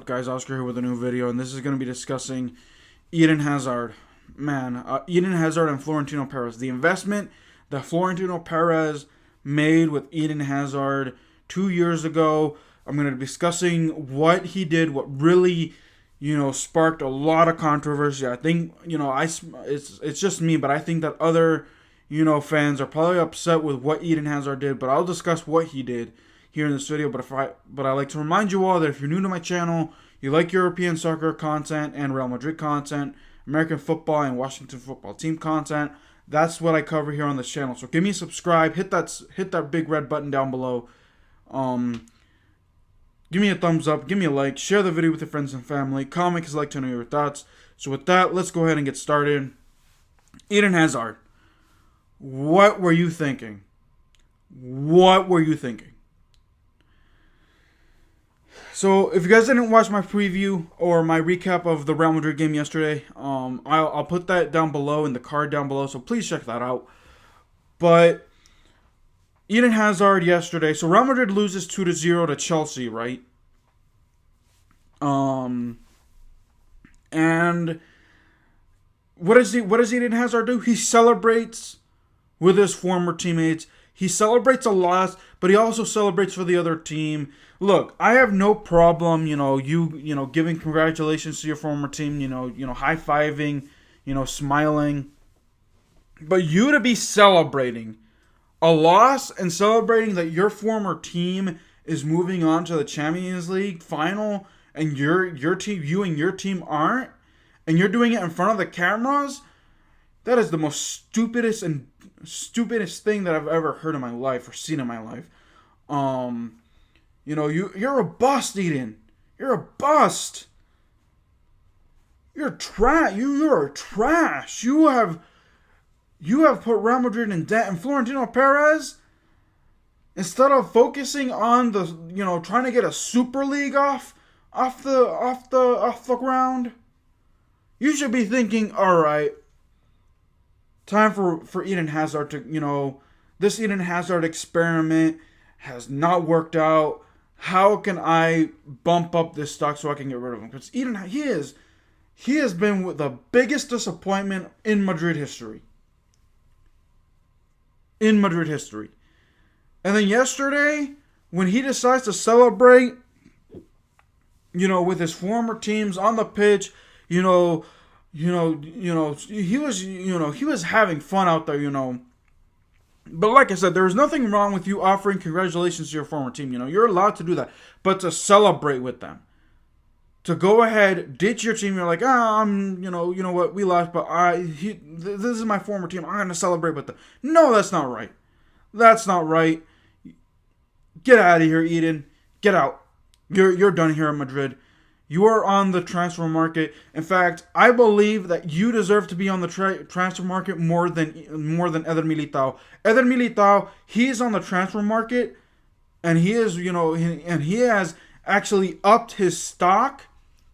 guys? Oscar here with a new video, and this is going to be discussing Eden Hazard. Man, Eden Hazard and Florentino Pérez. The investment that Florentino Pérez made with Eden Hazard 2 years ago. I'm going to be discussing what he did, what really, sparked a lot of controversy. I think, it's just me, but I think that other, fans are probably upset with what Eden Hazard did, but I'll discuss what he did here in this video. But I like to remind you all that if you're new to my channel, you like European soccer content and Real Madrid content, American football and Washington football team content, that's what I cover here on this channel. So give me a subscribe, hit that big red button down below. Give me a thumbs up, give me a like, share the video with your friends and family, comment because I like to know your thoughts. So with that, let's go ahead and get started. Eden Hazard, what were you thinking? What were you thinking? So, if you guys didn't watch my preview or my recap of the Real Madrid game yesterday, I'll put that down below in the card down below, so please check that out. But Eden Hazard yesterday, so Real Madrid loses 2-0 to Chelsea, right? And what does Eden Hazard do? He celebrates with his former teammates. He celebrates a loss, but he also celebrates for the other team. Look, I have no problem, you giving congratulations to your former team, high-fiving, smiling. But you to be celebrating a loss and celebrating that your former team is moving on to the Champions League final and you and your team aren't, and you're doing it in front of the cameras, that is the most stupidest thing that I've ever heard in my life or seen in my life. You're a bust, Eden. You're a bust. You're trash. You're trash. You have put Real Madrid in debt, and Florentino Pérez, instead of focusing on the trying to get a Super League off the ground, you should be thinking, all right, time for Eden Hazard to, this Eden Hazard experiment has not worked out. How can I bump up this stock so I can get rid of him? Because he has been the biggest disappointment in Madrid history. In Madrid history. And then yesterday, when he decides to celebrate, with his former teams on the pitch, he was having fun out there, But like I said, there's nothing wrong with you offering congratulations to your former team. You're allowed to do that. But to celebrate with them, to go ahead, ditch your team, you're like, you know what, we lost, but this is my former team. I'm going to celebrate with them. No, that's not right. That's not right. Get out of here, Eden. Get out. You're done here in Madrid. You are on the transfer market. In fact, I believe that you deserve to be on the transfer market more than Eder Militao. Eder Militao, he's on the transfer market, and he is, and he has actually upped his stock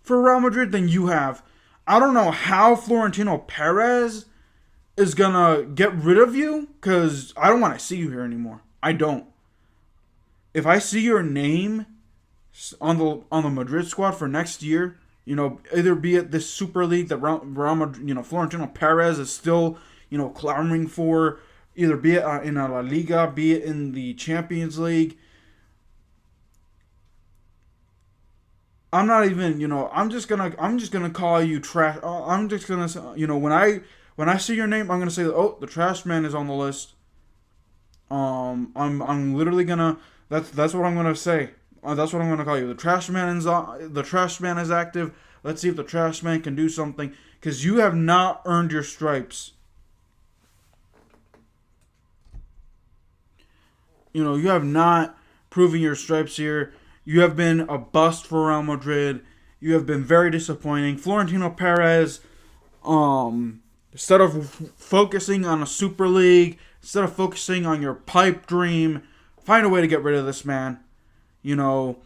for Real Madrid than you have. I don't know how Florentino Pérez is gonna get rid of you, because I don't want to see you here anymore. I don't. If I see your name on the Madrid squad for next year, either be it this Super League that Real Madrid, Florentino Pérez is still, clamoring for, either be it in La Liga, be it in the Champions League. I'm not even, I'm just gonna call you trash. I'm just gonna, when I see your name, I'm gonna say, oh, the trash man is on the list. I'm literally gonna, that's what I'm gonna say. That's what I'm going to call you. The trash man is active. Let's see if the trash man can do something. Because you have not earned your stripes. You have not proven your stripes here. You have been a bust for Real Madrid. You have been very disappointing. Florentino Pérez, instead of focusing on a Super League, instead of focusing on your pipe dream, find a way to get rid of this man. I know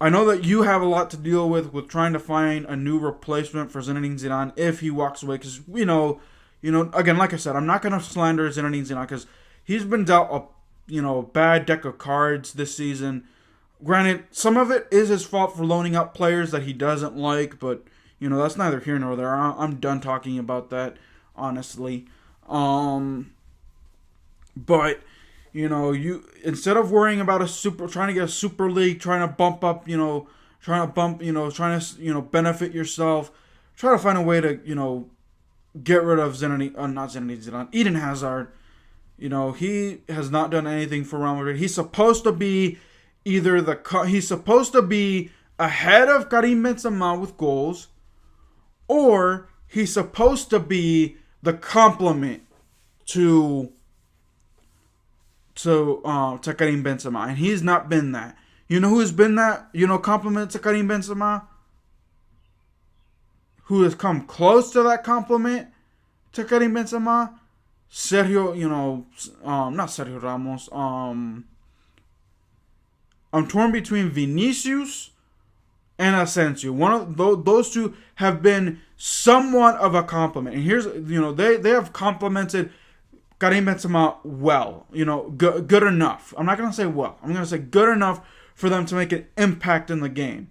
that you have a lot to deal with trying to find a new replacement for Zinedine Zidane if he walks away. Because, again, like I said, I'm not going to slander Zinedine Zidane because he's been dealt a, bad deck of cards this season. Granted, some of it is his fault for loaning out players that he doesn't like, but that's neither here nor there. I'm done talking about that, honestly. But you instead of worrying about trying to get a super league, trying to bump up, trying to benefit yourself, try to find a way to get rid of not Zinedine Zidane, Eden Hazard. He has not done anything for Real Madrid. He's supposed to be he's supposed to be ahead of Karine Benzema with goals, or he's supposed to be the complement to Karine Benzema, and he's not been that. You know who's been that? Compliment to Karine Benzema? Who has come close to that compliment to Karine Benzema? Sergio, not Sergio Ramos. I'm torn between Vinicius and Asensio. One of those two have been somewhat of a compliment. And here's, they have complimented Karine Benzema well. Good enough. I'm not going to say well. I'm going to say good enough for them to make an impact in the game.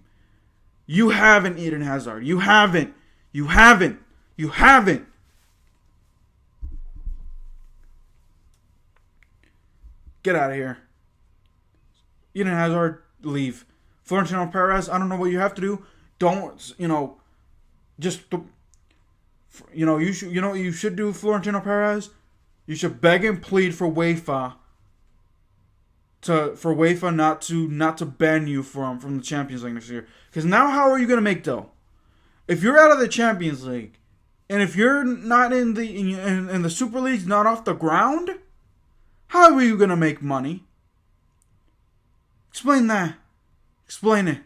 You haven't, Eden Hazard. You haven't. Get out of here. Eden Hazard, leave. Florentino Pérez, I don't know what you have to do. Don't, just, you should, what you should do, Florentino Pérez? You should beg and plead for UEFA not to ban you from the Champions League next year. Because now how are you going to make dough? If you're out of the Champions League, and if you're not in the Super League's not off the ground, how are you going to make money? Explain that. Explain it.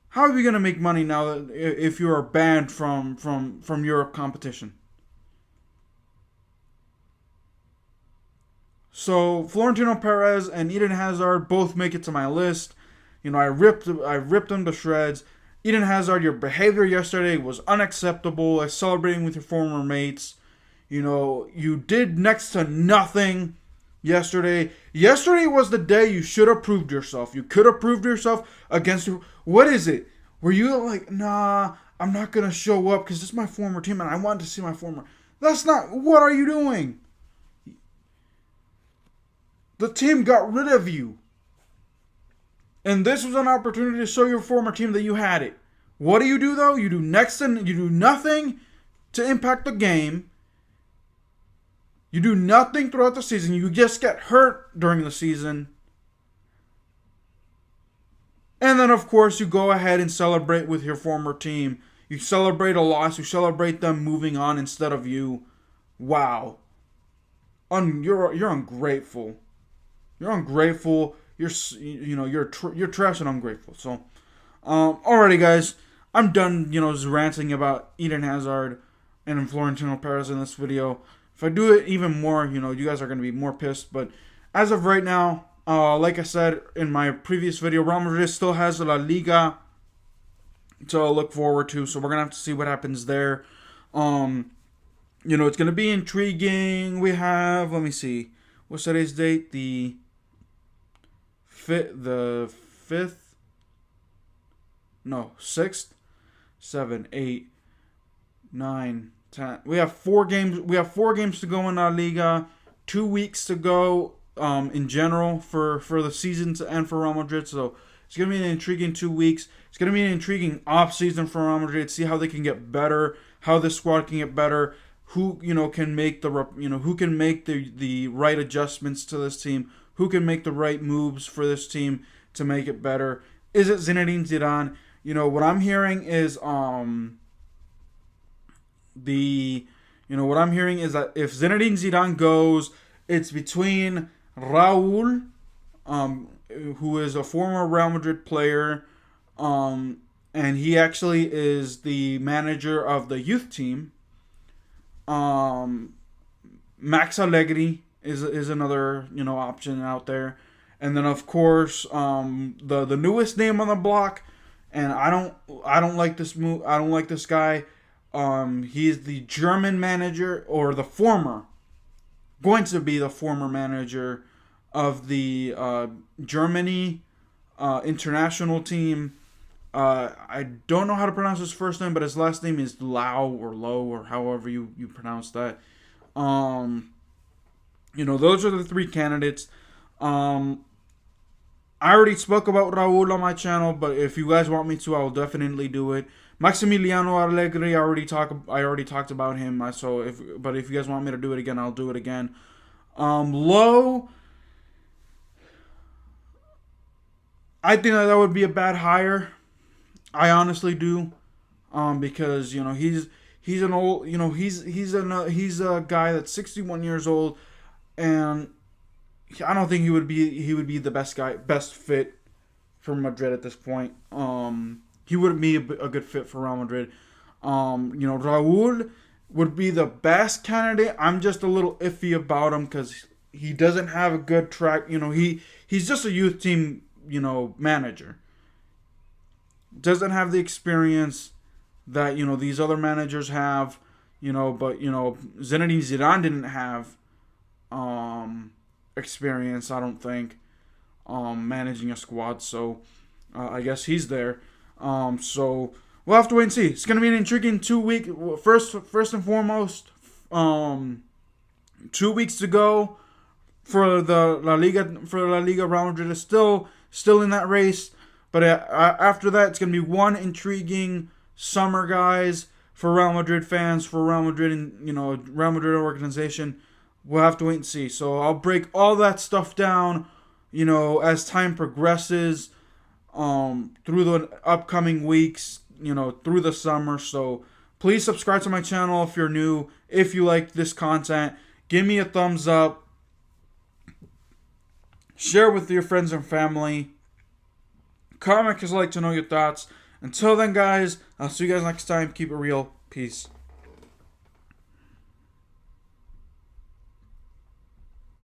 How are we going to make money now that if you are banned from Europe competition? So Florentino Pérez and Eden Hazard both make it to my list. I ripped them to shreds. Eden Hazard, your behavior yesterday was unacceptable. Celebrating with your former mates. You did next to nothing yesterday. Yesterday was the day you should have proved yourself. You could have proved yourself against... What is it? Were you like, nah, I'm not going to show up because this is my former team and I wanted to see my former... That's not... What are you doing? The team got rid of you. And this was an opportunity to show your former team that you had it. What do you do, though? You do nothing to impact the game. You do nothing throughout the season. You just get hurt during the season. And then, of course, you go ahead and celebrate with your former team. You celebrate a loss. You celebrate them moving on instead of you. Wow. You're ungrateful. You're ungrateful. You're trash and ungrateful. So, alrighty, guys. I'm done, just ranting about Eden Hazard and Florentino Pérez in this video. If I do it even more, you guys are going to be more pissed. But as of right now, like I said in my previous video, Real Madrid still has La Liga to look forward to. So we're going to have to see what happens there. It's going to be intriguing. We have, let me see. What's today's date? The 5th? No, 6th, 7, 8, 9, 10. We have 4 games. We have 4 games to go in La Liga. 2 weeks to go in general for the season to end for Real Madrid. So it's going to be an intriguing 2 weeks. It's going to be an intriguing off season for Real Madrid. See how they can get better, how this squad can get better, who can make the right adjustments to this team, who can make the right moves for this team to make it better. Is it Zinedine Zidane? What I'm hearing is what I'm hearing is that if Zinedine Zidane goes, it's between Raul, who is a former Real Madrid player, and he actually is the manager of the youth team. Max Allegri is another option out there, and then of course the newest name on the block, and I don't like this move. I don't like this guy. He's the German manager, or going to be the former manager of the Germany international team. I don't know how to pronounce his first name, but his last name is Lau or Low or however you pronounce that. Those are the three candidates. I already spoke about Raul on my channel, but if you guys want me to, I will definitely do it. Maximiliano Allegri, I already talked about him. But if you guys want me to do it again, I'll do it again. Low, I think that would be a bad hire. I honestly do, because he's an old, he's a guy that's 61 years old, and I don't think he would be the best fit for Madrid at this point. He wouldn't be a good fit for Real Madrid. Raul would be the best candidate. I'm just a little iffy about him because he doesn't have a good track. He's just a youth team, manager. Doesn't have the experience that these other managers have. But Zinedine Zidane didn't have experience, I don't think, managing a squad. So I guess he's there. So we'll have to wait and see. It's gonna be an intriguing 2 week. First and foremost, 2 weeks to go for the La Liga. For La Liga, Real Madrid is still in that race. But after that, it's gonna be one intriguing summer, guys, for Real Madrid fans, for Real Madrid and Real Madrid organization. We'll have to wait and see. So I'll break all that stuff down, as time progresses, through the upcoming weeks, through the summer. So please subscribe to my channel if you're new. If you like this content, give me a thumbs up. Share with your friends and family. Comment because I like to know your thoughts. Until then, guys, I'll see you guys next time. Keep it real. Peace.